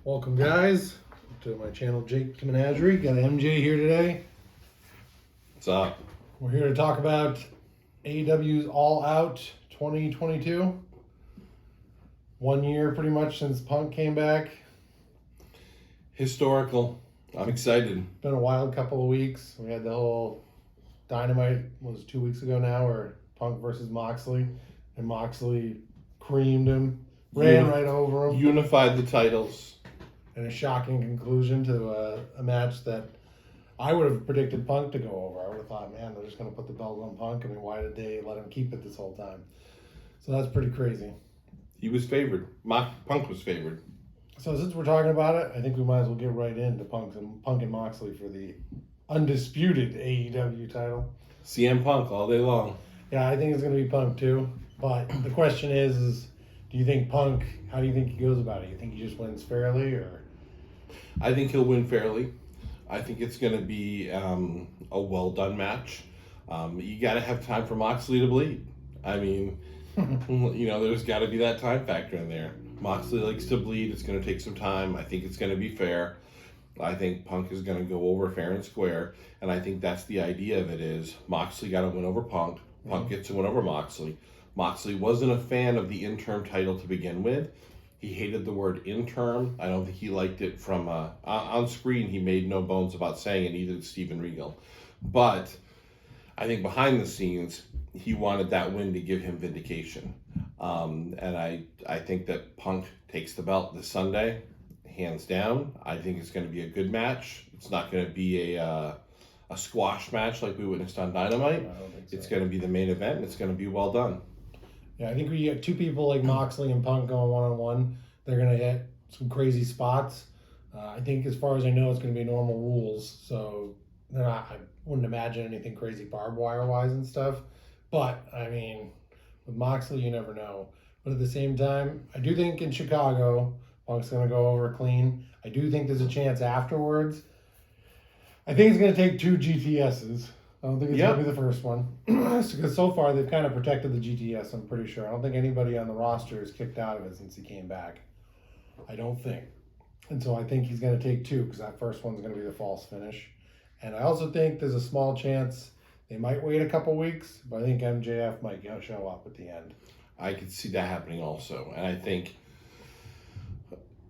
Welcome, guys, to my channel, Jake Menagerie. Got MJ here today. What's up? We're here to talk about AEW's All Out 2022. 1 year pretty much since Punk came back. Historical. I'm excited. Been a wild couple of weeks. We had the whole Dynamite, was 2 weeks ago now, where Punk versus Moxley, and Moxley creamed him, ran right over him. Unified the titles. And a shocking conclusion to a match that I would have predicted Punk to go over. I would have thought, man, they're just going to put the belt on Punk. I mean, why did they let him keep it this whole time? So that's pretty crazy. He was favored. Punk was favored. So since we're talking about it, I think we might as well get right into Punk and Moxley for the undisputed AEW title. CM Punk all day long. Yeah, I think it's going to be Punk too. But the question is, do you think Punk, how do you think he goes about it? You think he just wins fairly, or? I think he'll win fairly. I think it's going to be a well done match. You got to have time for Moxley to bleed. I mean, there's got to be that time factor in there. Moxley likes to bleed. It's going to take some time. I think it's going to be fair. I think Punk is going to go over fair and square. And I think that's the idea of it is Moxley got to win over Punk. Punk gets to win over Moxley. Moxley wasn't a fan of the interim title to begin with. He hated the word interim. I don't think he liked it from on screen. He made no bones about saying it, either did Steven Regal. But I think behind the scenes, he wanted that win to give him vindication. And I think that Punk takes the belt this Sunday, hands down. I think it's going to be a good match. It's not going to be a squash match like we witnessed on Dynamite. I don't think so. It's going to be the main event, and it's going to be well done. Yeah, I think we get two people like Moxley and Punk going one-on-one. They're going to hit some crazy spots. I think as far as I know, it's going to be normal rules. So I wouldn't imagine anything crazy barbed wire-wise and stuff. But, I mean, with Moxley, you never know. But at the same time, I do think in Chicago, Punk's going to go over clean. I do think there's a chance afterwards. I think it's going to take two GTSs. I don't think it's going to be the first one. Because so far, they've kind of protected the GTS, I'm pretty sure. I don't think anybody on the roster is kicked out of it since he came back. I don't think. And so I think he's going to take two, because that first one's going to be the false finish. And I also think there's a small chance they might wait a couple weeks, but I think MJF might show up at the end. I could see that happening also. And I think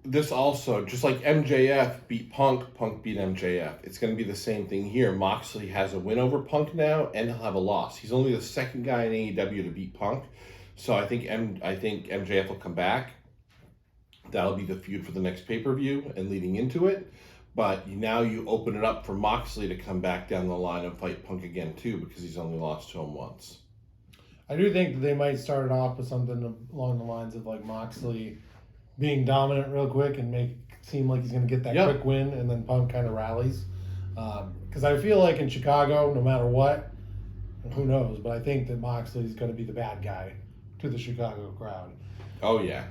this also, just like MJF beat Punk, Punk beat MJF. It's going to be the same thing here. Moxley has a win over Punk now, and he'll have a loss. He's only the second guy in AEW to beat Punk. So I think MJF will come back. That'll be the feud for the next pay-per-view and leading into it. But now you open it up for Moxley to come back down the line and fight Punk again too, because he's only lost to him once. I do think that they might start it off with something along the lines of like Moxley being dominant real quick and make it seem like he's going to get that quick win, and then Punk kind of rallies. Because I feel like in Chicago, no matter what, who knows, but I think that Moxley's going to be the bad guy to the Chicago crowd. Oh, yeah.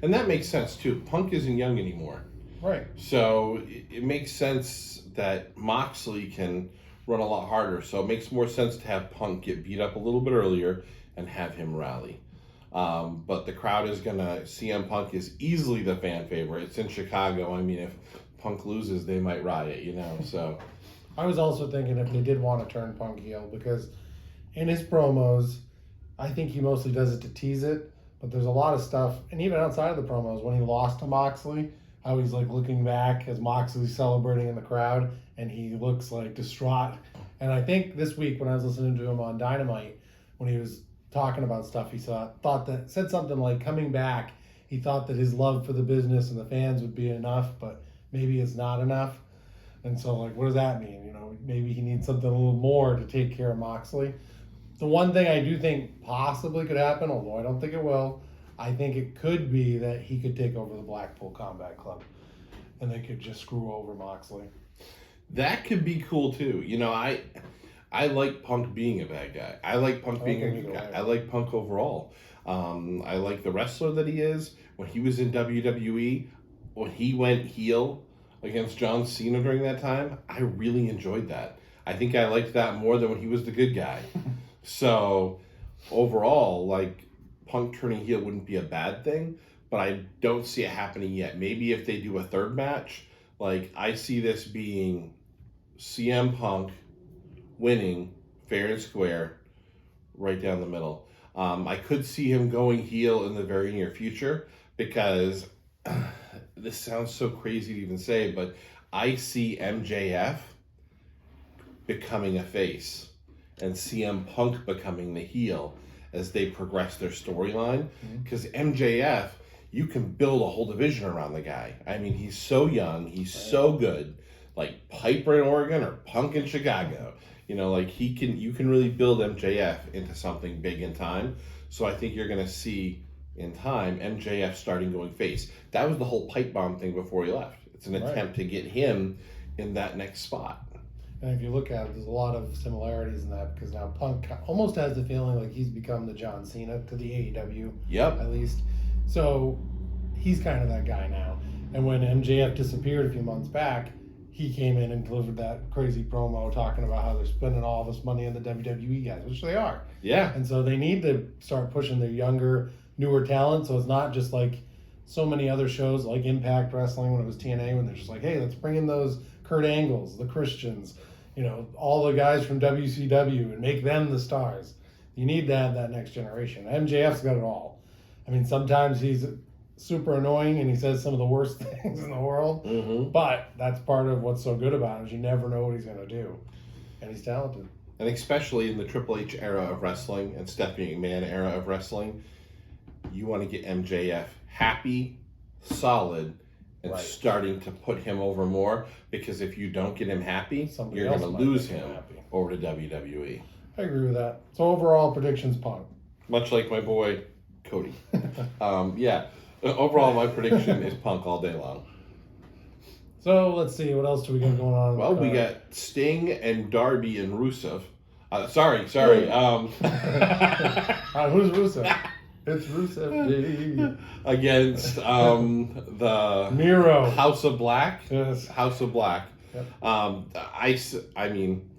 And that makes sense, too. Punk isn't young anymore. Right. So it makes sense that Moxley can run a lot harder. So it makes more sense to have Punk get beat up a little bit earlier and have him rally. But the crowd is going to... CM Punk is easily the fan favorite. It's in Chicago. I mean, if Punk loses, they might riot, so... I was also thinking if they did want to turn Punk heel, because in his promos, I think he mostly does it to tease it, but there's a lot of stuff, and even outside of the promos, when he lost to Moxley, how he's like looking back as Moxley's celebrating in the crowd, and he looks like distraught. And I think this week when I was listening to him on Dynamite, when he was talking about stuff, he said something like coming back, he thought that his love for the business and the fans would be enough, but maybe it's not enough. And so, like, what does that mean? Maybe he needs something a little more to take care of Moxley. The one thing I do think possibly could happen, although I don't think it will, I think it could be that he could take over the Blackpool Combat Club and they could just screw over Moxley. That could be cool, too. I like Punk being a bad guy. I like Punk being a good guy. I like Punk overall. I like the wrestler that he is. When he was in WWE, when he went heel against John Cena during that time, I really enjoyed that. I think I liked that more than when he was the good guy. So overall, like, Punk turning heel wouldn't be a bad thing, but I don't see it happening yet. Maybe if they do a third match, like I see this being CM Punk winning fair and square, right down the middle. I could see him going heel in the very near future because this sounds so crazy to even say, but I see MJF becoming a face and CM Punk becoming the heel as they progress their storyline. Because MJF, you can build a whole division around the guy. I mean, he's so young, he's so good. Like Piper in Oregon or Punk in Chicago. You know, like you can really build MJF into something big in time. So I think you're going to see in time MJF starting going face. That was the whole pipe bomb thing before he left. It's an attempt to get him in that next spot. And if you look at it, there's a lot of similarities in that because now Punk almost has the feeling like he's become the John Cena to the AEW. Yep. At least. So he's kind of that guy now. And when MJF disappeared a few months back, he came in and delivered that crazy promo talking about how they're spending all this money on the WWE guys, which they are. Yeah. And so they need to start pushing their younger, newer talent. So it's not just like so many other shows like Impact Wrestling when it was TNA, when they're just like, hey, let's bring in those Kurt Angles, the Christians, you know, all the guys from WCW and make them the stars. You need to have that next generation. MJF's got it all. I mean, sometimes he's super annoying and he says some of the worst things in the world, but that's part of what's so good about him is you never know what he's going to do, and he's talented. And especially in the Triple H era of wrestling and Stephanie McMahon era of wrestling, you want to get MJF happy, solid, and starting to put him over more, because if you don't get him happy, you're going to lose him over to WWE. I agree with that. So overall predictions, Punk. Much like my boy Cody. Yeah. Overall, my prediction is Punk all day long. So let's see, what else do we got going on? Well, we got Sting and Darby and Rusev. Sorry. Who's Rusev? It's Rusev Day. Against the Miro. House of Black. Yes. House of Black. Yep. I mean,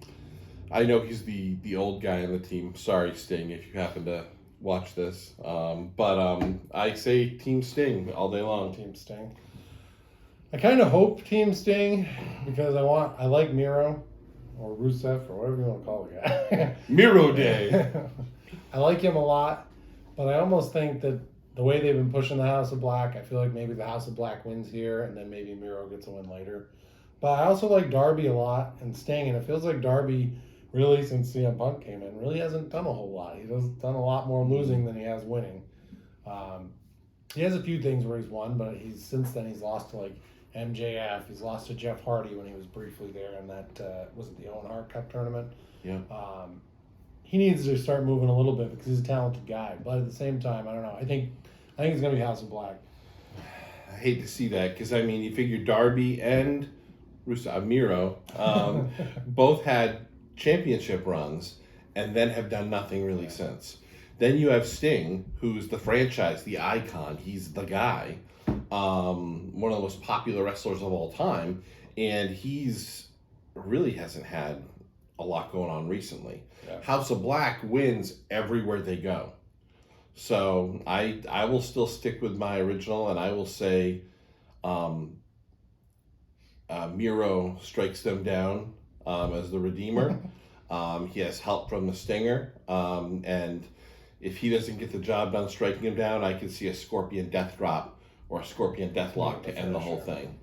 I know he's the old guy on the team. Sorry, Sting, if you happen to watch this. But I say Team Sting all day long. Team Sting. I kind of hope Team Sting because I like Miro or Rusev or whatever you want to call the guy. Miro Day. I like him a lot, but I almost think that the way they've been pushing the House of Black, I feel like maybe the House of Black wins here and then maybe Miro gets a win later. But I also like Darby a lot and Sting, and it feels like Darby really, since CM Punk came in, really hasn't done a whole lot. He's done a lot more losing than he has winning. He has a few things where he's won, but since then he's lost to like MJF. He's lost to Jeff Hardy when he was briefly there in that, was it the Owen Hart Cup tournament? Yeah. He needs to start moving a little bit because he's a talented guy. But at the same time, I don't know. I think it's going to be House of Black. I hate to see that because, I mean, you figure Darby and Miro both had championship runs and then have done nothing really since. Then you have Sting, who's the franchise, the icon. He's the guy. One of the most popular wrestlers of all time, and he's really hasn't had a lot going on recently. Yeah. House of Black wins everywhere they go. So I will still stick with my original, and I will say Miro strikes them down as the Redeemer. He has help from the Stinger, and if he doesn't get the job done striking him down, I can see a Scorpion Death Drop or a Scorpion Deathlock to end the whole thing.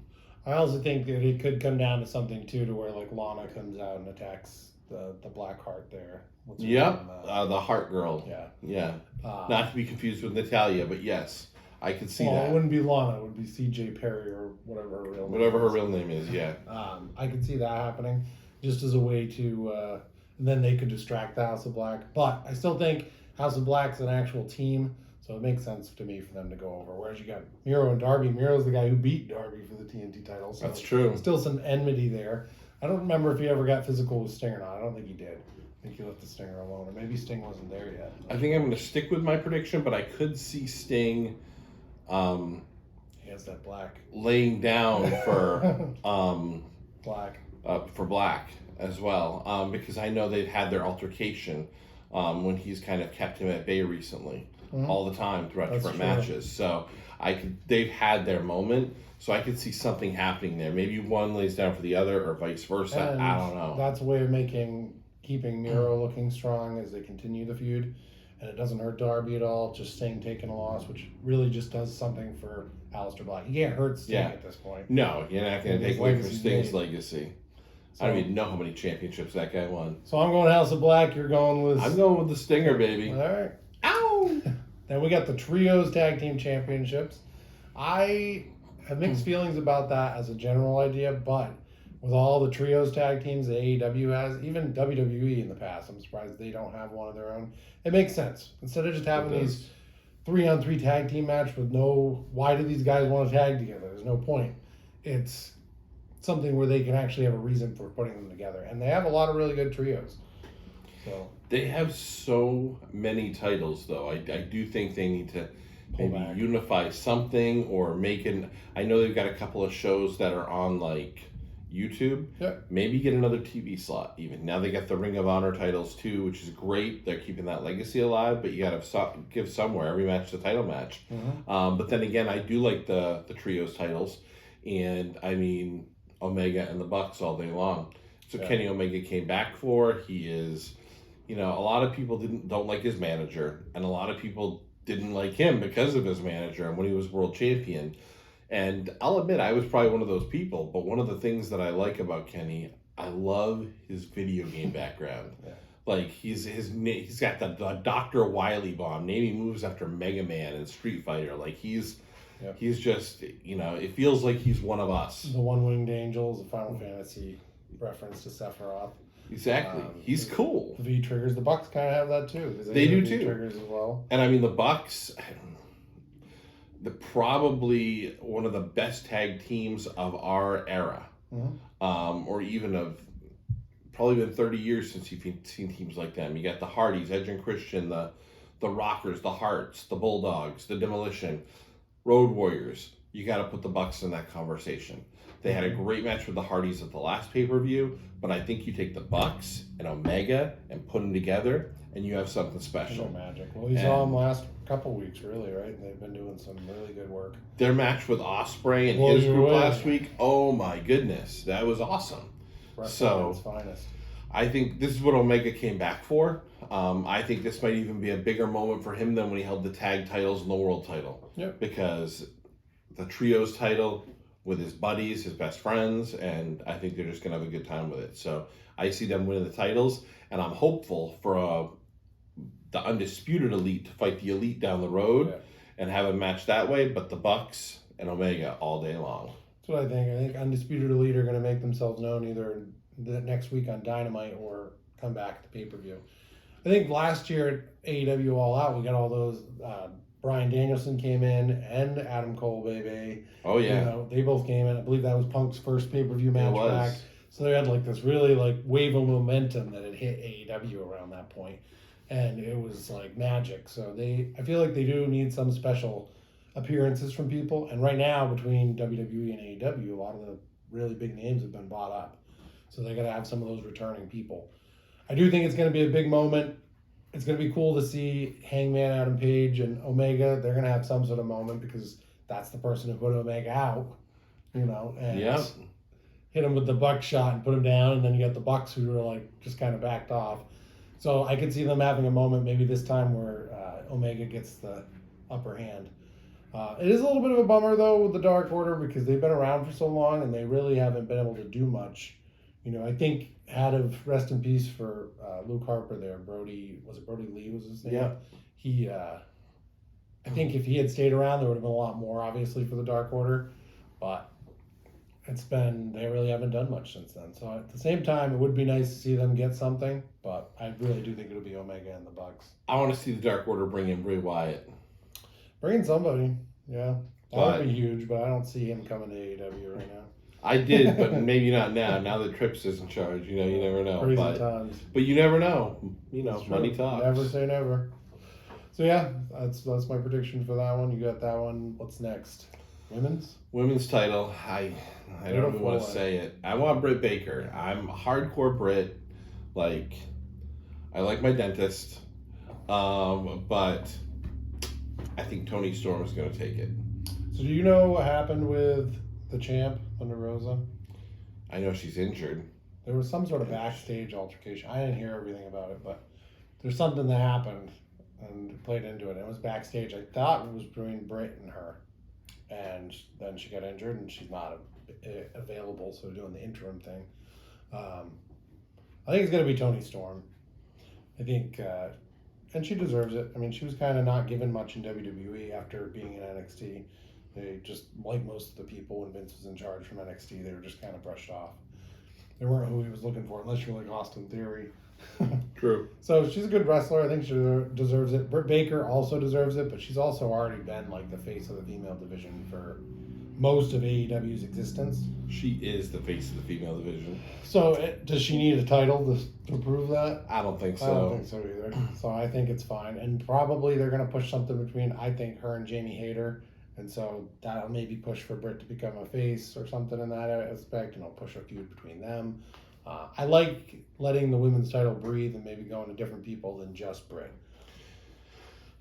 I also think that it could come down to something too, to where like Lana comes out and attacks the Black Heart there. Yep, the Heart Girl. Yeah. Not to be confused with Natalia, but yes, I could see that. It wouldn't be Lana; it would be C.J. Perry or whatever her real name is. Yeah. I could see that happening, just as a way to. And then they could distract the House of Black, but I still think House of Black's an actual team. So it makes sense to me for them to go over. Whereas you got Miro and Darby. Miro's the guy who beat Darby for the TNT title. So that's true. Still some enmity there. I don't remember if he ever got physical with Sting or not. I don't think he did. I think he left the Stinger alone. Or maybe Sting wasn't there yet. I think I'm going to stick with my prediction, but I could see Sting he has that black. Laying down for Black. For Black as well. Because I know they've had their altercation when he's kind of kept him at bay recently. all the time throughout That's different true. matches. So they've had their moment. So I could see something happening there. Maybe one lays down for the other, or vice versa. And I don't know. that's a way of keeping Miro looking strong as they continue the feud. And it doesn't hurt Darby at all, just Sting taking a loss, which really just does something for Aleister Black. You can't hurt Sting at this point. No, you're not going And to his take away from legacy's Sting's made. legacy. So, I don't even know how many championships that guy won. so I'm going House of Black. You're going with. I'm going with the Stinger, baby. All right. Ow! Then we got the Trios Tag Team Championships. I have mixed feelings about that as a general idea, but with all the Trios Tag Teams that AEW has, even WWE in the past, I'm surprised they don't have one of their own. It makes sense. Instead of just having these 3-on-3 tag team match with why do these guys want to tag together? There's no point. It's something where they can actually have a reason for putting them together. And they have a lot of really good trios. So They have so many titles, though. I do think they need to Pull maybe back. unify something or make it. I know they've got a couple of shows that are on like YouTube. Yep. Maybe get another TV slot. Even now they got the Ring of Honor titles too, which is great. They're keeping that legacy alive, but you got to give somewhere every match the title match. But then again, I do like the trios titles, and I mean Omega and the Bucks all day long. So Yeah. Kenny Omega came back for. He is, a lot of people don't like his manager, and a lot of people didn't like him because of his manager and when he was world champion. And I'll admit, I was probably one of those people. But one of the things that I like about Kenny, I love his video game background. Yeah. Like he's got the Dr. Wily bomb. Name he moves after Mega Man and Street Fighter. Like he's just it feels like he's one of us. The One-Winged Angels, the Final Fantasy reference to Sephiroth. Exactly. He's cool. The V-Triggers. The Bucks kind of have that too. 'Cause They do have too. V-Triggers as well. And I mean the Bucks. The probably one of the best tag teams of our era, or even of probably been 30 years since you've seen teams like them. You got the Hardys, Edge and Christian, the Rockers, the Hearts, the Bulldogs, the Demolition, Road Warriors. You got to put the Bucks in that conversation. They had a great match with the Hardys at the last pay-per-view, but I think you take the Bucks and Omega and put them together, and you have something special. No magic. Well, you saw them last couple weeks, really, right? And they've been doing some really good work. Their match with Ospreay and Well, his you group would. last week, oh my goodness, that was awesome. Wrestling at its finest. I think this is what Omega came back for. I think this might even be a bigger moment for him than when he held the tag titles and the world title. Yep. Because the trios title with his buddies, his best friends, and I think they're just going to have a good time with it. So I see them winning the titles, and I'm hopeful for the Undisputed Elite to fight the Elite down the road and have a match that way, but the Bucks and Omega all day long. That's what I think. I think Undisputed Elite are going to make themselves known either the next week on Dynamite or come back at the pay-per-view. I think last year at AEW All Out, we got all those. Bryan Danielson came in and Adam Cole, baby. Oh, yeah. They both came in. I believe that was Punk's first pay-per-view match It was. back. So they had like this really like wave of momentum that had hit AEW around that point. And it was like magic. So I feel like they do need some special appearances from people. And right now, between WWE and AEW, a lot of the really big names have been bought up. So they got to have some of those returning people. I do think it's going to be a big moment. It's going to be cool to see Hangman Adam Page and Omega. They're going to have some sort of moment because that's the person who put Omega out, and hit him with the buckshot and put him down. And then you got the Bucks who were like just kind of backed off. So I could see them having a moment maybe this time where Omega gets the upper hand. It is a little bit of a bummer though with the Dark Order because they've been around for so long and they really haven't been able to do much. I think out of rest in peace for Luke Harper there, Brody Lee was his name? Yeah. He, I think if he had stayed around, there would have been a lot more, obviously, for the Dark Order. But they really haven't done much since then. So at the same time, it would be nice to see them get something. But I really do think it'll be Omega and the Bucks. I want to see the Dark Order bring in Bray Wyatt. Bring in somebody, yeah. That would be huge, but I don't see him coming to AEW right now. I did, but maybe not now. Now that Trips is in charge, you never know. Crazy times. But you never know. That's Money true. talks. Never say never. So yeah, that's my prediction for that one. You got that one. What's next? Women's title. I don't even want to say it. I want Britt Baker. I'm a hardcore Britt. Like, I like my dentist. But think Tony Storm is going to take it. So do you know what happened with the champ, Thunder Rosa? I know she's injured. There was some sort of backstage altercation. I didn't hear everything about it, but there's something that happened and played into it. It was backstage. I thought it was between Britt and her. And then she got injured and she's not available, so doing the interim thing. I think it's going to be Toni Storm. I think, and she deserves it. I mean, she was kind of not given much in WWE after being in NXT. They just, like most of the people when Vince was in charge from NXT, they were just kind of brushed off. They weren't who he was looking for, unless you're like Austin Theory. True. So she's a good wrestler. I think she deserves it. Britt Baker also deserves it, but she's also already been like the face of the female division for most of AEW's existence. She is the face of the female division. So does she need a title to prove that? I don't think so. I don't think so either. So I think it's fine. And probably they're going to push something between, I think, her and Jamie Hayter. And so that'll maybe push for Britt to become a face or something in that aspect, and I'll push a feud between them. I like letting the women's title breathe and maybe going to different people than just Britt.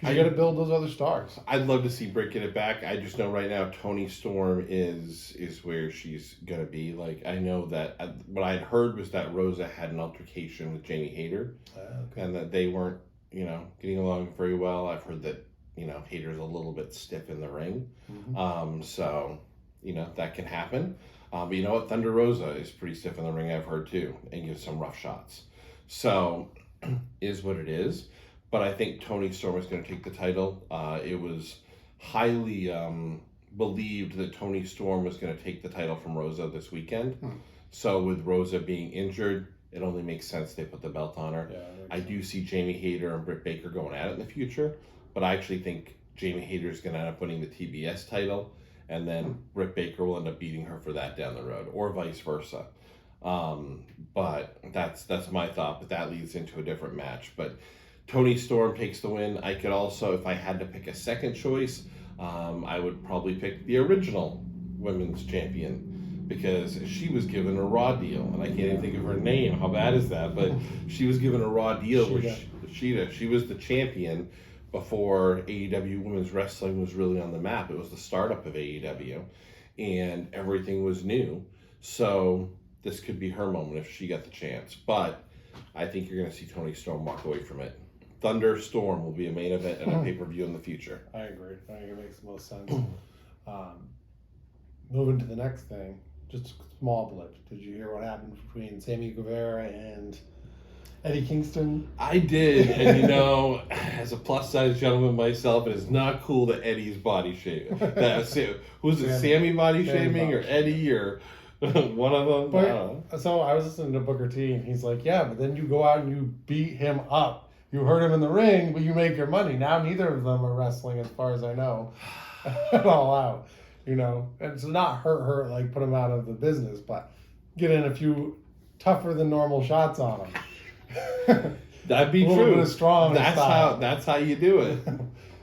You got to build those other stars. I'd love to see Britt get it back. I just know right now Toni Storm is where she's going to be. Like, I know that what I'd heard was that Rosa had an altercation with Jamie Hayter, Okay. and that they weren't, getting along very well. I've heard that, Hayter's a little bit stiff in the ring. Mm-hmm. So, that can happen. But you know what? Thunder Rosa is pretty stiff in the ring, I've heard too, and gives some rough shots. So, is what it is. But I think Toni Storm is going to take the title. It was highly believed that Toni Storm was going to take the title from Rosa this weekend. So with Rosa being injured, it only makes sense they put the belt on her. Yeah, I do see Jamie Hayter and Britt Baker going at it in the future, but I actually think Jamie Hayter is going to end up winning the TBS title, and then Britt Baker will end up beating her for that down the road, or vice versa. But that's my thought, but that leads into a different match. But Toni Storm takes the win. I could also, if I had to pick a second choice, I would probably pick the original women's champion, because she was given a Raw deal, and I can't even think of her name. How bad is that? But she was given a Raw deal with Shida. She was the champion before AEW Women's Wrestling was really on the map. It was the startup of AEW, and everything was new. So this could be her moment if she got the chance. But I think you're going to see Toni Storm walk away from it. Thunder Storm will be a main event and a pay-per-view in the future. I agree. I think it makes the most sense. Moving to the next thing, just a small blip. Did you hear what happened between Sammy Guevara and Eddie Kingston? I did, and as a plus-size gentleman myself, it is not cool that Eddie's body shaming. Who's it, Sammy body shaming or Eddie or one of them? But, so I was listening to Booker T, and he's like, yeah, but then you go out and you beat him up. You hurt him in the ring, but you make your money. Now neither of them are wrestling, as far as I know, all out. And so not hurt, like put him out of the business, but get in a few tougher than normal shots on him. That'd be a little true. Bit of strong. That's how you do it.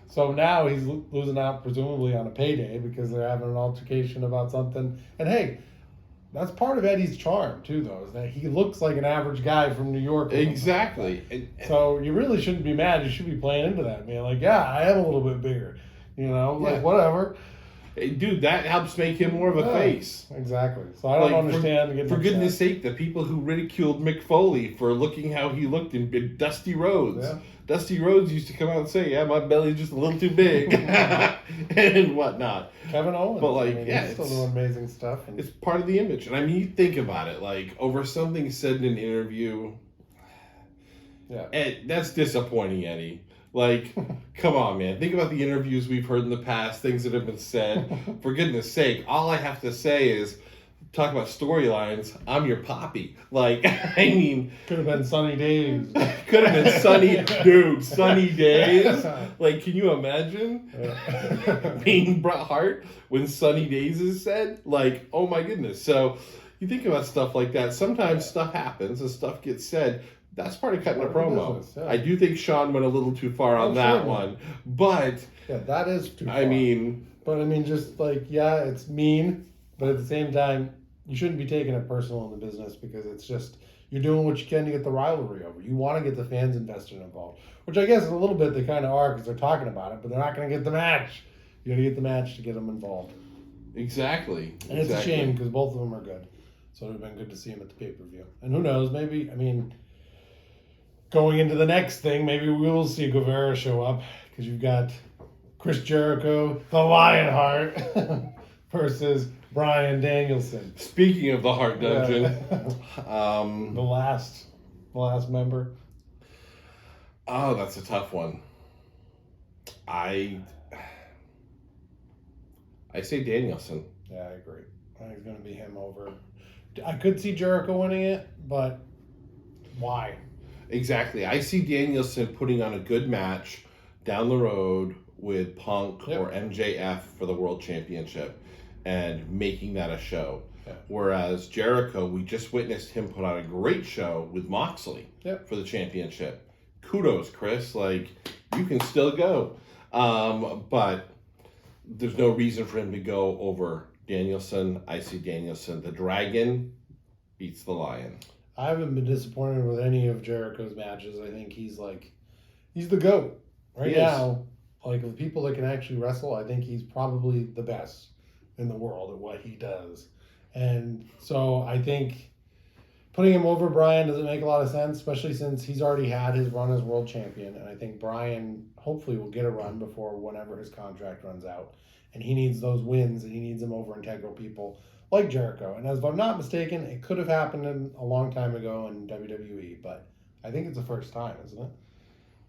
So now he's losing out presumably on a payday because they're having an altercation about something. And hey, that's part of Eddie's charm too, though, is that he looks like an average guy from New York. Exactly. So you really shouldn't be mad. You should be playing into that, man. Like, yeah, I am a little bit bigger. Like whatever. Hey, dude, that helps make him more of a face. Exactly. So I don't understand. For goodness sake, the people who ridiculed Mick Foley for looking how he looked in big Dusty Rhodes. Yeah. Dusty Rhodes used to come out and say, yeah, my belly's just a little too big. And whatnot. Kevin Owens. But he's still doing amazing stuff. It's part of the image. And you think about it, over something said in an interview. Yeah. Ed, that's disappointing, Eddie. Come on, man. Think about the interviews we've heard in the past, things that have been said. For goodness sake, all I have to say is, talk about storylines, I'm your Poppy. Could have been Sunny Days. Could have been Sunny Days. Can you imagine being Bret Hart when Sunny Days is said? Oh my goodness. So you think about stuff like that. Sometimes stuff happens and stuff gets said. That's part of cutting a promo. Business, yeah. I do think Sean went a little too far on that one. But yeah, that is too far. It's mean, but at the same time, you shouldn't be taking it personal in the business because it's just you're doing what you can to get the rivalry over. You want to get the fans invested and involved, which I guess is a little bit they kind of are because they're talking about it, but they're not going to get the match. You got to get the match to get them involved. Exactly. And it's a shame because both of them are good. So it would have been good to see him at the pay-per-view. And who knows, maybe, I mean, going into the next thing, maybe we will see Guevara show up because you've got Chris Jericho, the Lionheart, versus Bryan Danielson. Speaking of the Hart Dungeon, the last member. Oh, that's a tough one. I say Danielson. Yeah, I agree. I think it's going to be him over. I could see Jericho winning it, but why? Exactly. I see Danielson putting on a good match down the road with Punk or MJF for the World Championship and making that a show. Yeah. Whereas Jericho, we just witnessed him put on a great show with Moxley for the championship. Kudos, Chris. Like, you can still go. But there's no reason for him to go over Danielson. I see Danielson. The Dragon beats the Lion. I haven't been disappointed with any of Jericho's matches. I think he's the GOAT. Right now, like the people that can actually wrestle, I think he's probably the best in the world at what he does. And so I think putting him over Bryan doesn't make a lot of sense, especially since he's already had his run as world champion. And I think Bryan hopefully will get a run before whenever his contract runs out. And he needs those wins, and he needs them over integral people like Jericho. And as if I'm not mistaken, it could have happened a long time ago in WWE, but I think it's the first time, isn't it?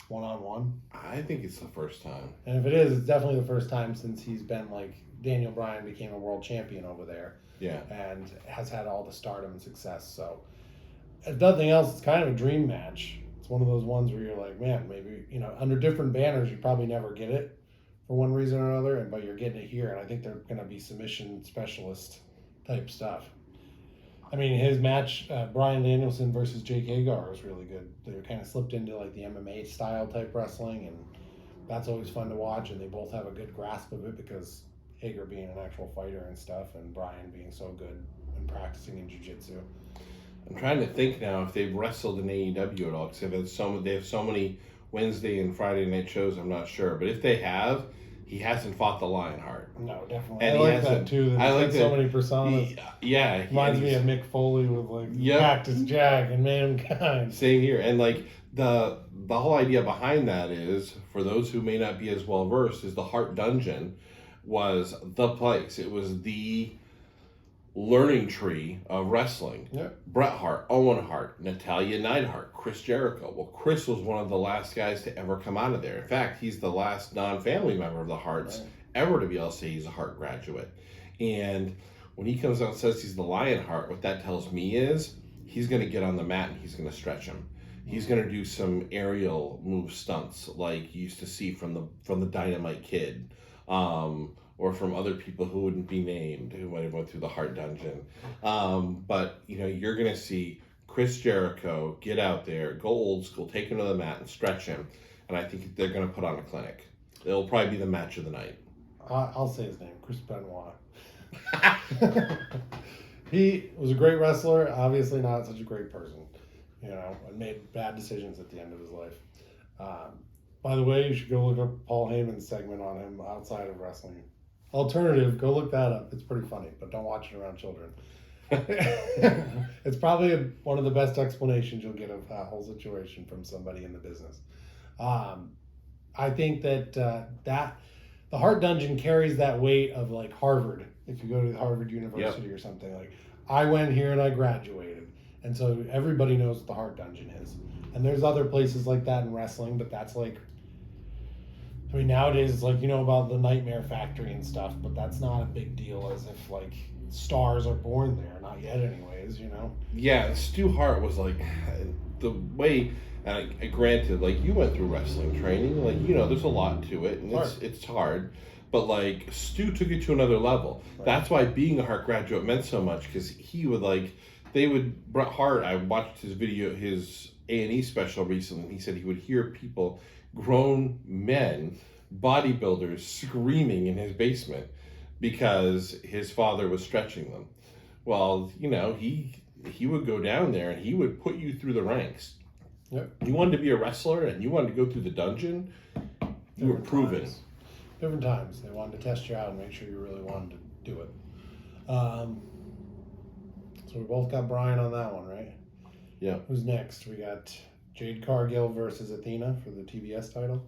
One-on-one. I think it's the first time. And if it is, it's definitely the first time since he's been like Daniel Bryan became a world champion over there. Yeah. And has had all the stardom and success. So if nothing else, it's kind of a dream match. It's one of those ones where you're like, man, maybe, under different banners, you probably never get it for one reason or another, but you're getting it here. And I think they're going to be submission specialist type stuff. I mean, his match, Bryan Danielson versus Jake Hagar, was really good. They were kind of slipped into like the MMA style type wrestling, and that's always fun to watch. And they both have a good grasp of it because Hagar being an actual fighter and stuff, and Bryan being so good and practicing in jiu-jitsu. I'm trying to think now if they've wrestled in AEW at all, because they have so many Wednesday and Friday night shows. I'm not sure, but if they have, he hasn't fought the Lionheart. No, definitely. And I like that too. I like so many personas. Reminds me of Mick Foley with like Cactus Jack and Mankind. Same here, and like the whole idea behind that is, for those who may not be as well versed, is the Hart Dungeon was the place. It was the learning tree of wrestling. Yep. Bret Hart, Owen Hart, Natalya Neidhart, Chris Jericho. Well, Chris was one of the last guys to ever come out of there. In fact, he's the last non-family member of the Harts ever to be able to say he's a Hart graduate. And when he comes out and says he's the Lionheart, what that tells me is he's going to get on the mat and he's going to stretch him. He's going to do some aerial move stunts like you used to see from the Dynamite Kid. Or from other people who wouldn't be named, who might have went through the Hart Dungeon. But, you're going to see Chris Jericho get out there, go old school, take him to the mat and stretch him. And I think they're going to put on a clinic. It'll probably be the match of the night. I'll say his name, Chris Benoit. He was a great wrestler, obviously not such a great person, and made bad decisions at the end of his life. By the way, you should go look up Paul Heyman's segment on him outside of wrestling. Alternative, go look that up. It's pretty funny, but don't watch it around children. It's probably one of the best explanations you'll get of that whole situation from somebody in the business. I think that the Hart Dungeon carries that weight of like Harvard. If you go to Harvard University or something, like I went here and I graduated, and so everybody knows what the Hart Dungeon is. And there's other places like that in wrestling, but that's like, I mean, nowadays it's like, about the Nightmare Factory and stuff, but that's not a big deal as if like stars are born there. Not yet anyways, Yeah, Stu Hart was like, the way, granted, like you went through wrestling training, like, there's a lot to it and it's hard, but like Stu took it to another level. Right. That's why being a Hart graduate meant so much, because he would Bret Hart, I watched his video, his A&E special recently, and he said he would hear people, grown men, bodybuilders, screaming in his basement because his father was stretching them. Well, he he would go down there and he would put you through the ranks. Yep. You wanted to be a wrestler and you wanted to go through the dungeon, you were proven. Different times. They wanted to test you out and make sure you really wanted to do it. So we both got Brian on that one, right? Yeah. Who's next? We got Jade Cargill versus Athena for the TBS title.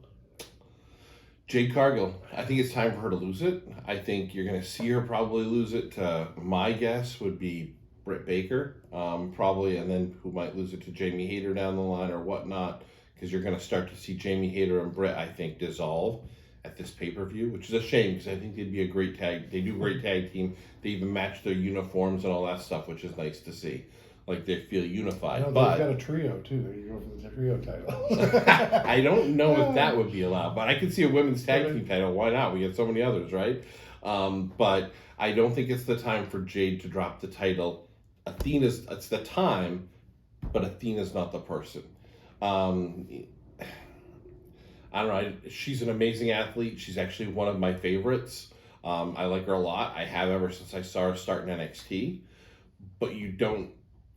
Jade Cargill, I think it's time for her to lose it. I think you're going to see her probably lose it to, my guess would be Britt Baker, probably, and then who might lose it to Jamie Hayter down the line or whatnot, because you're going to start to see Jamie Hayter and Britt, I think, dissolve at this pay-per-view, which is a shame because I think they'd be a great tag. They do a great tag team. They even match their uniforms and all that stuff, which is nice to see. Like, they feel unified. They've but got a trio, too. They go for the trio title. I don't know if that would be allowed, but I could see a women's tag team title. Why not? We get so many others, right? But I don't think it's the time for Jade to drop the title. It's the time, but Athena's not the person. I don't know. She's an amazing athlete. She's actually one of my favorites. I like her a lot. I have ever since I saw her start in NXT. But you don't,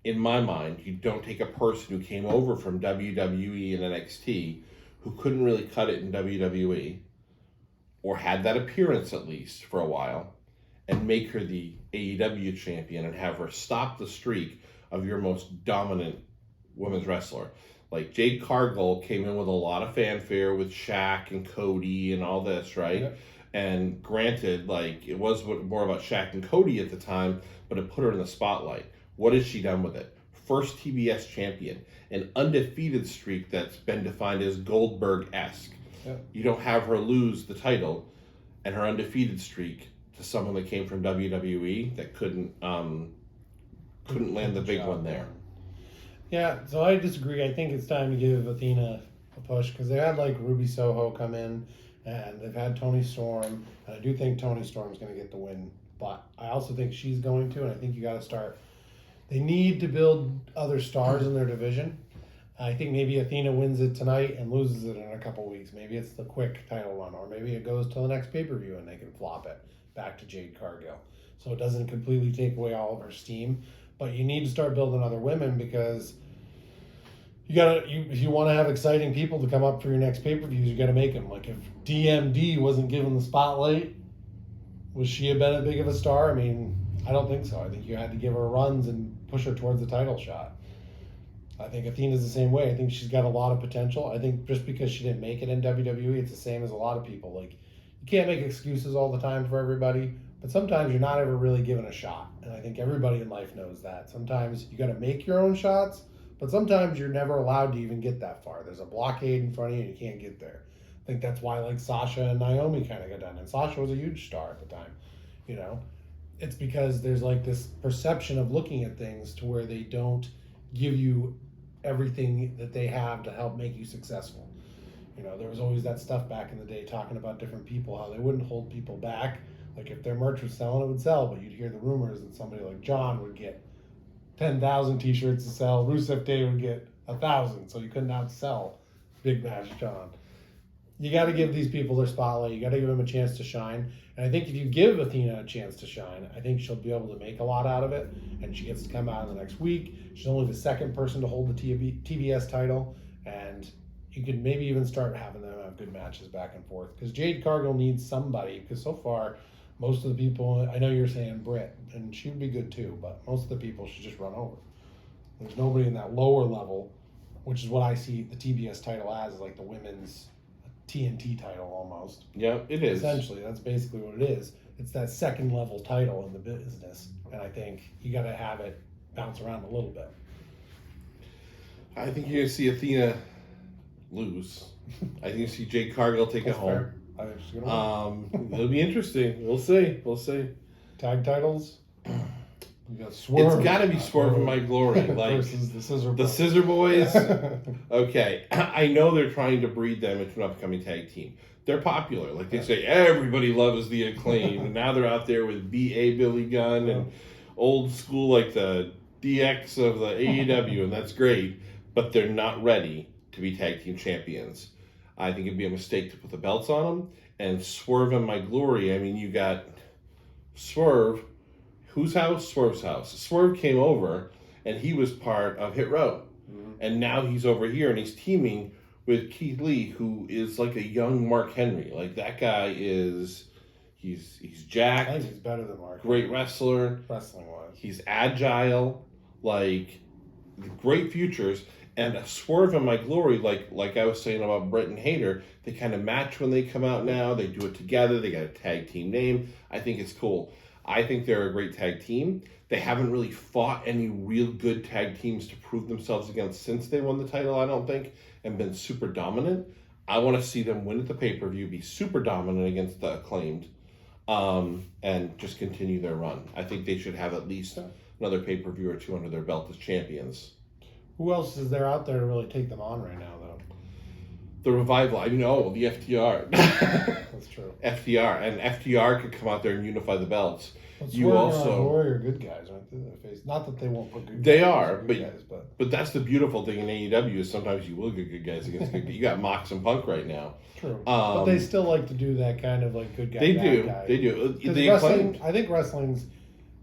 in my mind, you don't take a person who came over from WWE and NXT who couldn't really cut it in WWE or had that appearance at least for a while and make her the AEW champion and have her stop the streak of your most dominant women's wrestler. Like, Jade Cargill came in with a lot of fanfare with Shaq and Cody and all this, right? Yep. And granted, like, it was more about Shaq and Cody at the time, but it put her in the spotlight. What has she done with it? First TBS champion, an undefeated streak that's been defined as Goldberg-esque. Yep. You don't have her lose the title and her undefeated streak to someone that came from WWE that couldn't land the big one there. Yeah, so I disagree. I think it's time to give Athena a push because they had like Ruby Soho come in and they've had Toni Storm. And I do think Toni Storm's going to get the win, but I also think she's going to, and I think you got to start. They need to build other stars in their division. I think maybe Athena wins it tonight and loses it in a couple weeks. Maybe it's the quick title run, or maybe it goes to the next pay-per-view and they can flop it back to Jade Cargill. So it doesn't completely take away all of her steam. But you need to start building other women because if you want to have exciting people to come up for your next pay-per-views, you got to make them. Like, if DMD wasn't given the spotlight, was she a been a big of a star? I mean, I don't think so. I think you had to give her runs and push her towards the title shot. I think Athena's the same way. I think she's got a lot of potential. I think just because she didn't make it in WWE, it's the same as a lot of people. Like, you can't make excuses all the time for everybody, but sometimes you're not ever really given a shot. And I think everybody in life knows that. Sometimes you got to make your own shots, but sometimes you're never allowed to even get that far. There's a blockade in front of you and you can't get there. I think that's why like Sasha and Naomi kind of got done. And Sasha was a huge star at the time. You know, it's because there's like this perception of looking at things to where they don't give you everything that they have to help make you successful. You know, there was always that stuff back in the day talking about different people, how they wouldn't hold people back. Like if their merch was selling, it would sell, but you'd hear the rumors that somebody like John would get 10,000 t-shirts to sell. Rusev Day would get 1,000, so you couldn't outsell Big Match John. You got to give these people their spotlight. You got to give them a chance to shine. And I think if you give Athena a chance to shine, I think she'll be able to make a lot out of it. And she gets to come out in the next week. She's only the second person to hold the TBS title. And you could maybe even start having them have good matches back and forth. Because Jade Cargill needs somebody. Because so far, most of the people, I know you're saying Britt, and she would be good too, but most of the people should just run over. There's nobody in that lower level, which is what I see the TBS title as, like the women's TNT title almost. Yeah, it is. Essentially, that's basically what it is. It's that second level title in the business, and I think you got to have it bounce around a little bit. I think you're going to see Athena lose. I think you see Jade Cargill take it home. Fair. I think she's gonna win. It'll be interesting. We'll see. Tag titles. We got Swerve. It's got to be Swerve and My Glory, like versus the Scissor the Boys. Scissor Boys. Okay, I know they're trying to breed them into an upcoming tag team. They're popular. Like they say, everybody loves the Acclaim, and now they're out there with B.A. Billy Gunn and old school like the DX of the AEW, and that's great. But they're not ready to be tag team champions. I think it'd be a mistake to put the belts on them. And Swerve and My Glory, I mean, you got Swerve. Whose house? Swerve's house. Swerve came over and he was part of Hit Row. And now he's over here and he's teaming with Keith Lee, who is like a young Mark Henry. Like that guy is, he's I jacked, think he's better than Mark. great wrestler. Wrestling wise. He's agile, like great futures. And a Swerve in My Glory, like I was saying about Brett and Hayter, they kind of match when they come out now. They do it together. They got a tag team name. I think it's cool. I think they're a great tag team. They haven't really fought any real good tag teams to prove themselves against since they won the title, I don't think, and been super dominant. I want to see them win at the pay-per-view, be super dominant against the Acclaimed, and just continue their run. I think they should have at least another pay-per-view or two under their belt as champions. Who else is there out there to really take them on right now, though? The Revival, I know, the FTR. That's true. FTR, and FTR could come out there and unify the belts. But You also- Glory are good guys, aren't they? Not that they won't put good They guys are, against but- good guys, but But that's the beautiful thing in AEW is sometimes you will get good guys against good guys. You got Mox and Punk right now. true. But they still like to do that kind of like good guy. bad guy. They do. 'Cause They wrestling, Acclaimed. I think wrestling's,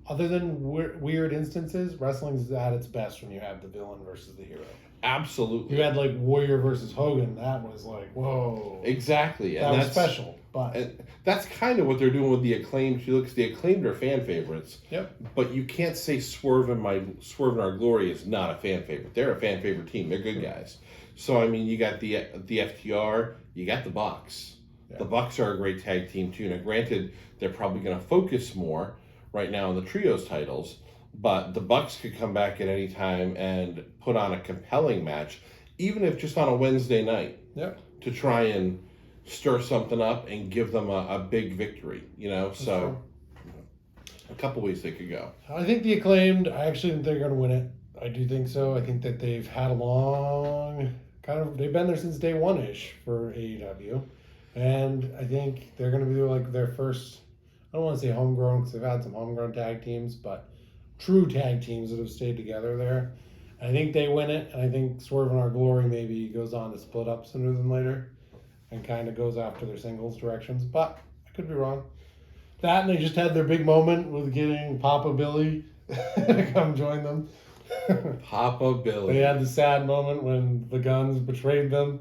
other than weird instances, wrestling's at its best when you have the villain versus the hero. Absolutely. You had like Warrior versus Hogan. That was like, whoa. Exactly. That was special. But And that's kind of what they're doing with the Acclaimed. If you look at the Acclaimed are fan favorites. Yep. But you can't say Swerve in Our Glory is not a fan favorite. They're a fan favorite team. They're good guys. So I mean, you got the FTR. You got the Bucks. Yeah. The Bucks are a great tag team too. Now, granted, they're probably going to focus more right now on the trios titles, but the Bucks could come back at any time and put on a compelling match, even if just on a Wednesday night, Yep. to try and stir something up and give them a big victory. So a couple ways they could go. I think the Acclaimed, I actually think they're going to win it. I do think so. I think that they've had a long, they've been there since day one-ish for AEW. And I think they're going to be like their first, I don't want to say homegrown because they've had some homegrown tag teams, but true tag teams that have stayed together there. I think they win it, and I think Swerve in Our Glory maybe goes on to split up sooner than later and kind of goes after their singles directions, but I could be wrong. That, and they just had their big moment with getting Papa Billy to come join them. Papa Billy. They had the sad moment when the Guns betrayed them,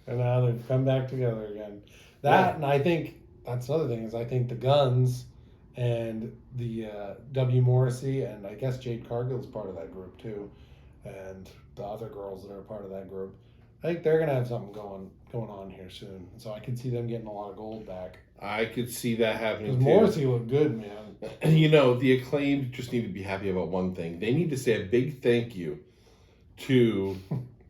and now they've come back together again. That, and I think that's another thing, is I think the Guns and the W. Morrissey, and I guess Jade Cargill's part of that group too, and the other girls that are part of that group. I think they're gonna have something going on here soon. So I could see them getting a lot of gold back. I could see that happening Because too. Morrissey looked good, man. The Acclaimed just need to be happy about one thing. They need to say a big thank you to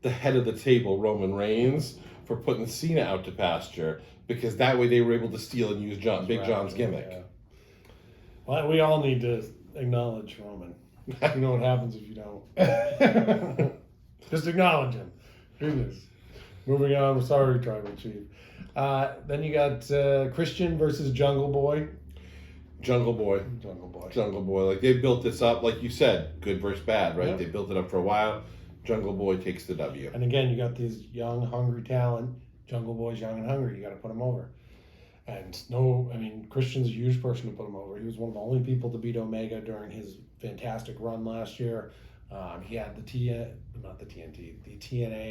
the head of the table, Roman Reigns, for putting Cena out to pasture, because that way they were able to steal and use Big John's gimmick. Yeah. Well, we all need to acknowledge Roman. You know what happens if you don't. Just acknowledge him. Goodness. Moving on. Sorry, Tribal Chief. Then you got Christian versus Jungle Boy. Jungle Boy. Jungle Boy. Like, they built this up, like you said, good versus bad, right? Yep. They built it up for a while. Jungle Boy takes the W. And again, you got these young, hungry talent. Jungle Boy's young and hungry. You got to put him over. And Christian's a huge person to put him over. He was one of the only people to beat Omega during his fantastic run last year. He had the TNA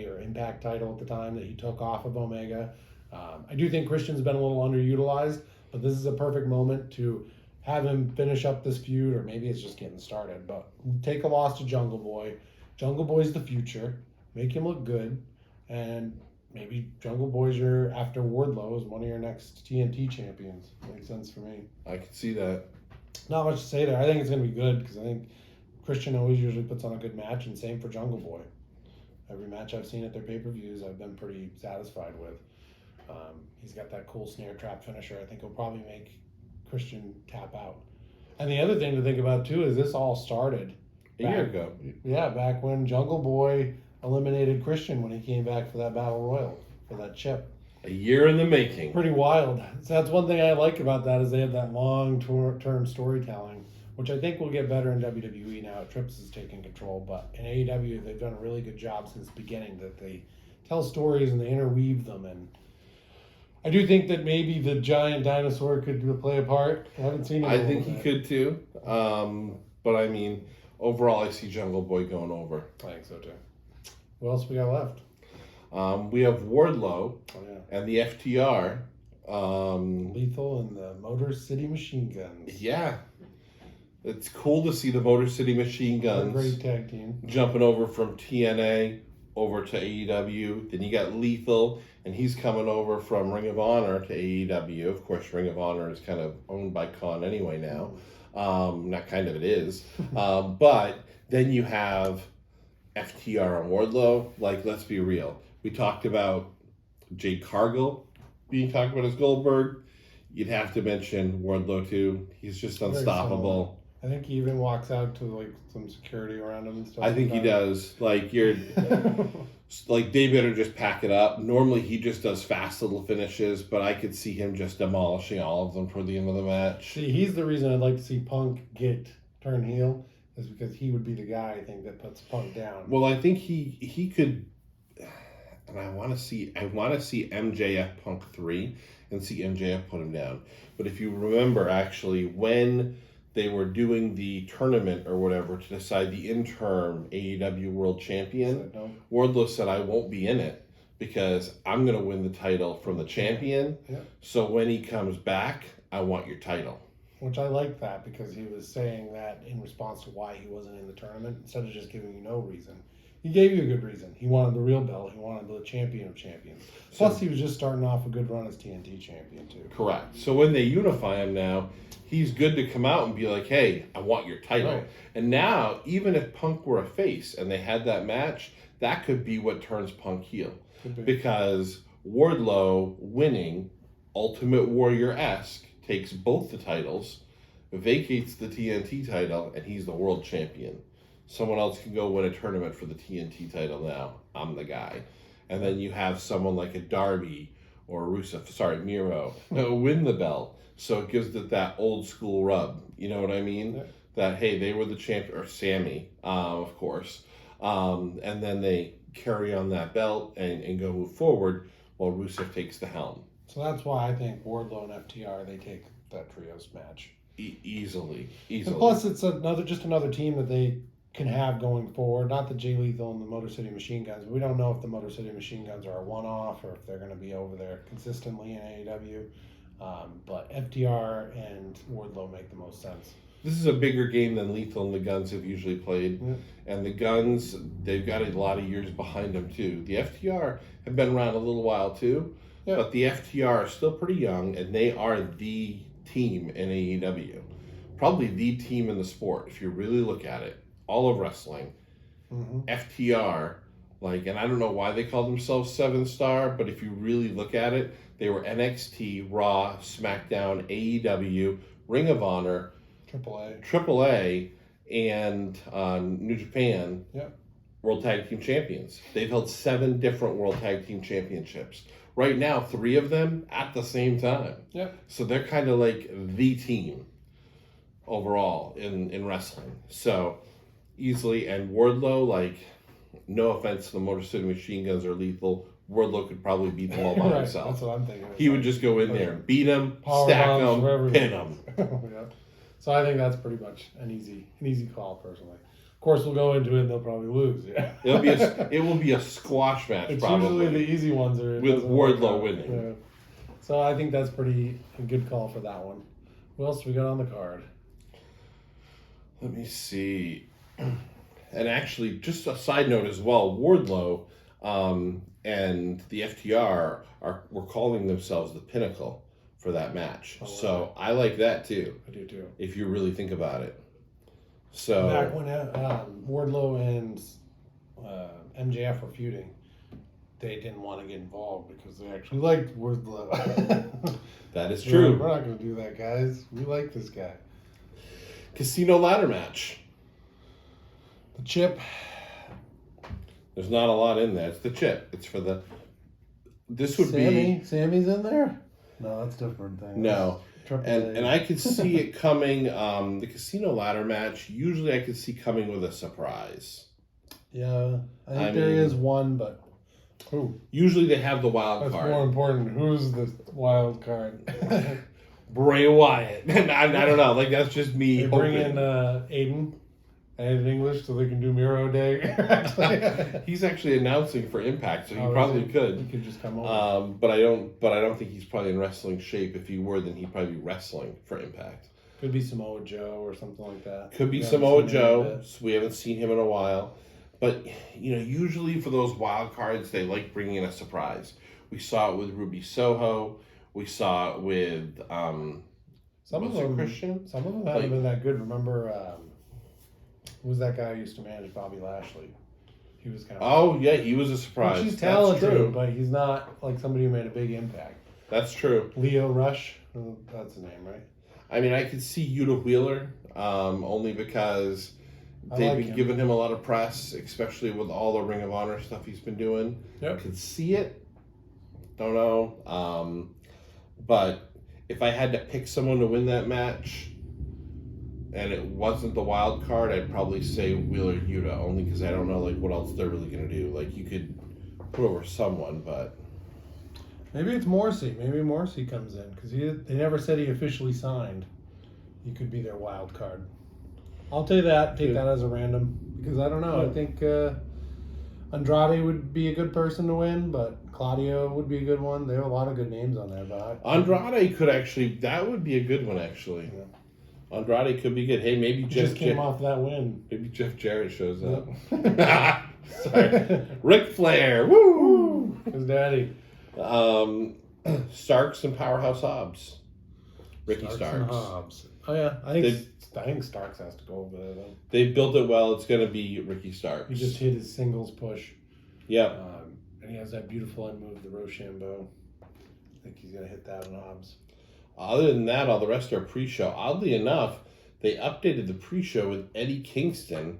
or Impact title at the time that he took off of Omega. I do think Christian's been a little underutilized, but this is a perfect moment to have him finish up this feud, or maybe it's just getting started. But take a loss to Jungle Boy. Jungle Boy's the future. Make him look good, and maybe Jungle Boy's after Wardlow is one of your next TNT champions. Makes sense for me. I can see that. Not much to say there. I think it's going to be good because I think Christian always usually puts on a good match, and same for Jungle Boy. Every match I've seen at their pay-per-views, I've been pretty satisfied with. He's got that cool snare trap finisher. I think he'll probably make Christian tap out. And the other thing to think about too is this all started A year ago. Yeah, back when Jungle Boy eliminated Christian when he came back for that Battle Royal, for that chip. A year in the making. Pretty wild. So that's one thing I like about that, is they have that long-term storytelling, which I think will get better in WWE now. Trips is taking control, but in AEW they've done a really good job since the beginning, that they tell stories and they interweave them. And I do think that maybe the giant dinosaur could play a part. I haven't seen it. I think he could too. But overall, I see Jungle Boy going over. I think so too. What else we got left? We have Wardlow Oh yeah, and the FTR. Lethal and the Motor City Machine Guns. Yeah, it's cool to see the Motor City Machine They're a Guns great tag team. jumping over from TNA over to AEW. Then you got Lethal, and he's coming over from Ring of Honor to AEW. Of course, Ring of Honor is kind of owned by Khan anyway now. Not kind of, it is. But then you have FTR and Wardlow. Like, let's be real. We talked about Jade Cargill being talked about as Goldberg. You'd have to mention Wardlow too. He's just Very unstoppable. I think he even walks out to like some security around him and stuff. I think he does. Like like they better just pack it up. Normally he just does fast little finishes, but I could see him just demolishing all of them for the end of the match. See, he's the reason I'd like to see Punk turn heel, is because he would be the guy I think that puts Punk down. Well, I think he could, and I want to see MJF Punk 3 and see MJF put him down. But if you remember, actually, when they were doing the tournament or whatever to decide the interim AEW World Champion, So, no. Wardlow said, I won't be in it because I'm going to win the title from the champion. Yeah. So when he comes back, I want your title. Which I like that, because he was saying that in response to why he wasn't in the tournament, instead of just giving you no reason. He gave you a good reason. He wanted the real belt. He wanted the champion of champions. Plus, he was just starting off a good run as TNT champion, too. Correct. So when they unify him now, he's good to come out and be like, hey, I want your title. Right. And now, even if Punk were a face and they had that match, that could be what turns Punk heel. Could be. Because Wardlow winning, Ultimate Warrior-esque, takes both the titles, vacates the TNT title, and he's the world champion. Someone else can go win a tournament for the TNT title now. I'm the guy. And then you have someone like a Darby or Miro win the belt. So it gives it that old school rub. You know what I mean? Yeah. That, hey, they were the champion, or Sammy, of course. And then they carry on that belt and go move forward while Rusev takes the helm. So that's why I think Wardlow and FTR, they take that trios match. Easily. And plus, it's another team that they can have going forward. Not the Jay Lethal and the Motor City Machine Guns. We don't know if the Motor City Machine Guns are a one-off or if they're going to be over there consistently in AEW. But FTR and Wardlow make the most sense. This is a bigger game than Lethal and the Guns have usually played. Yeah. And the Guns, they've got a lot of years behind them, too. The FTR have been around a little while, too. Yeah. But the FTR are still pretty young, and they are the team in AEW. Probably the team in the sport, if you really look at it. All of wrestling. Mm-hmm. FTR, and I don't know why they call themselves 7-Star, but if you really look at it, they were NXT, Raw, SmackDown, AEW, Ring of Honor, AAA, and New Japan World Tag Team Champions. They've held 7 different World Tag Team Championships. Right now, 3 of them at the same time. Yeah. So they're kind of like the team overall in wrestling. So easily, and Wardlow, no offense to the Motor City Machine Guns or Lethal, Wardlow could probably beat them all by Right, himself. that's what I'm thinking. He would just go in there, beat them, Power stack bombs, them, wherever pin he them. yeah. So I think that's pretty much an easy call, personally. Of course, we'll go into it and they'll probably lose. Yeah. It will be a squash match, It's probably. usually the easy ones are With Wardlow winning. Yeah. So I think that's a good call for that one. What else we got on the card? Let me see. And actually, just a side note as well, Wardlow and the FTR were calling themselves the Pinnacle for that match. Oh, wow. So I like that too, I do too. if you really think about it. So Back when Wardlow and MJF were feuding, they didn't want to get involved because they actually liked Wardlow. that is They're true. like, we're not going to do that, guys. We like this guy. Casino ladder match. The chip. There's not a lot in there. It's the chip. It's for the. This would Sammy's in there? No, that's a different thing. No. Triple A. And I could see it coming. The casino ladder match. Usually, I could see coming with a surprise. Yeah, I think there is one, but who? Usually, they have the wild That's card. more important. Who's the wild card? Bray Wyatt. I don't know. That's just me They hoping. bring in Aiden. and in English so they can do Miro Day. Actually. He's actually announcing for Impact, so he Oh, probably he could. could just come over. But I don't think he's probably in wrestling shape. If he were, then he'd probably be wrestling for Impact. Could be Samoa Joe or something like that. Could be We haven't Samoa seen him in a Joe. bit. So we haven't seen him in a while. But, usually for those wild cards, they like bringing in a surprise. We saw it with Ruby Soho. We saw it with, Some of was it them, Christian? Some of them haven't been that good. Remember, who was that guy who used to manage Bobby Lashley? He was kind of. Oh, yeah, he was a surprise. He's That's talented, true. but he's not like somebody who made a big impact. That's true. Leo Rush, that's the name, right? I mean, I could see Yuta Wheeler, only because I they've like been him. giving him a lot of press, especially with all the Ring of Honor stuff he's been doing. Yep. Could see it. Don't know. But if I had to pick someone to win that match, and it wasn't the wild card, I'd probably say Wheeler Yuta, only because I don't know what else they're really gonna do. You could put over someone, but Maybe it's Morrissey. Maybe Morrissey comes in because they never said he officially signed. He could be their wild card. I'll tell you that. Take that as a random because I don't know. I think Andrade would be a good person to win, but Claudio would be a good one. There are a lot of good names on there, but Andrade could actually. That would be a good one, actually. Yeah. Andrade could be good. Hey, maybe he Jeff just came off that win. Maybe Jeff Jarrett shows up. Yep. Sorry. Ric Flair. Woo! His daddy. Starks and Powerhouse Hobbs. Ricky And Starks. Hobbs. Oh yeah, I think Starks has to go over there though. They built it well. It's going to be Ricky Starks. He just hit his singles push. Yep. And he has that beautiful end move, the Rochambeau. I think he's gonna hit that on Hobbs. Other than that, all the rest are pre-show. Oddly enough, they updated the pre-show with Eddie Kingston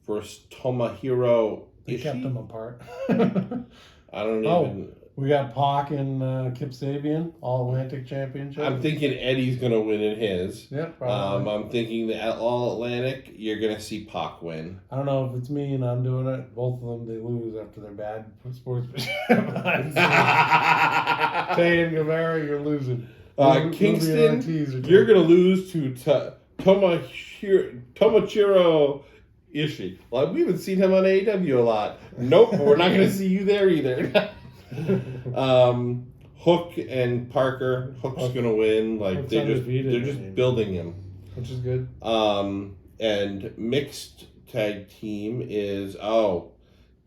versus Tomohiro They Ishii. kept them apart. I don't Oh. even. We got Pac and Kip Sabian, All Atlantic Championship. I'm thinking Eddie's going to win in his. Yeah, probably. I'm thinking the All Atlantic, you're going to see Pac win. I don't know if it's me and I'm doing it. Both of them, they lose after their bad sportsmanship. Tay and Guevara, you're losing. Ruby and Kingston, Ortiz are you're going to lose to Tomohiro Ishii. Well, we haven't seen him on AEW a lot. Nope, we're not going to see you there either. Hook and Parker. Hook's going to win. Hook's They're undefeated, just building him. which is good. And mixed tag team is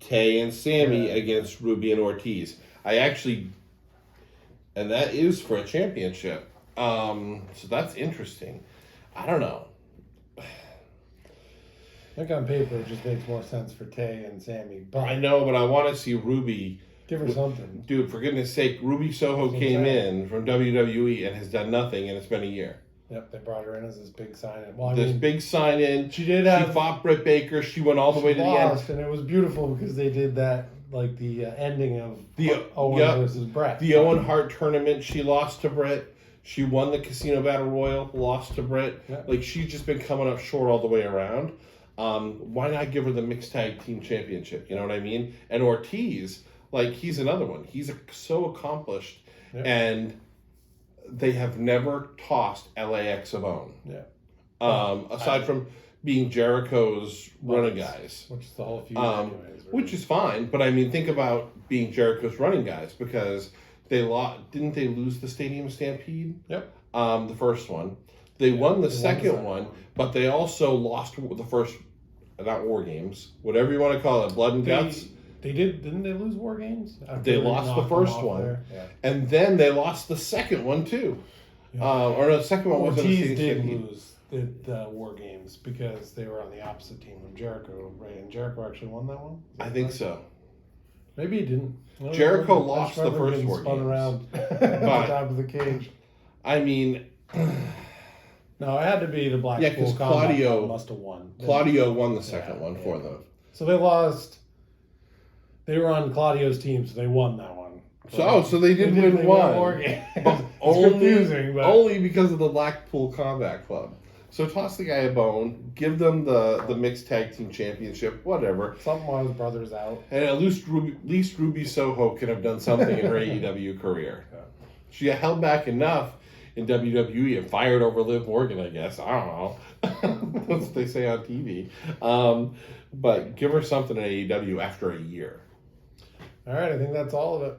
Tay and Sammy against Ruby and Ortiz. And that is for a championship. So that's interesting. I don't know. I think on paper it just makes more sense for Tay and Sammy, but I know, but I want to see Ruby. give her something. Dude, for goodness sake, Ruby Soho That's came right. in from WWE and has done nothing, and it's been a year. Yep, they brought her in as this big sign-in. Well, I This mean, big sign in. she did She have fought Britt Baker. She went all the way to the end. lost, and it was beautiful because they did that, like the ending of The- Owen yep. versus Brett. The Owen Hart tournament, she lost to Britt. She won the Casino Battle Royal, lost to Britt. Yeah. She's just been coming up short all the way around. Why not give her the mixed tag team championship? You know what I mean? And Ortiz, he's another one. He's so accomplished, Yeah. and they have never tossed LAX of Own. Yeah. Aside from being Jericho's running guys. Which is the whole feud, anyways. Which is fine, but I mean, think about being Jericho's running guys because they lost. Didn't they lose the Stadium Stampede? Yep. The first one, they won the second one, one. but they also lost the first, not War Games, whatever you want to call it, Blood and Guts, They didn't they lose War Games? After They lost the knocked them first off one. there? Yeah. and then they lost the second one too. Yeah. Or no, the second one wasn't the Ortiz Stadium did Stampede. lose the War Games because they were on the opposite team of Jericho, right? And Jericho actually won that one? Is that I think right? so. Maybe he didn't. I don't Jericho remember. I lost just the remember first getting War spun Games. around at the top of the cage. I mean, No, it had to be the Blackpool Yeah, 'cause Combat Claudio- Club must have won. Claudio won the second Yeah, one for yeah. them. So they lost. They were on Claudio's team, so they won that one. So they did win they one. War Games. But It's confusing, but only because of the Blackpool Combat Club. So toss the guy a bone, give them the mixed tag team championship, whatever. something while his brother's out. And at least Ruby Soho could have done something in her AEW career. Yeah. She held back enough in WWE and fired over Liv Morgan, I guess. I don't know. That's what they say on TV. But give her something in AEW after a year. All right, I think that's all of it.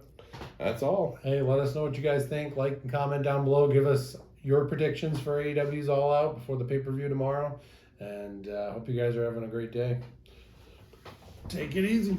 That's all. Hey, let us know what you guys think. Like and comment down below. Give us your predictions for AEW's All Out before the pay-per-view tomorrow. And hope you guys are having a great day. Take it easy.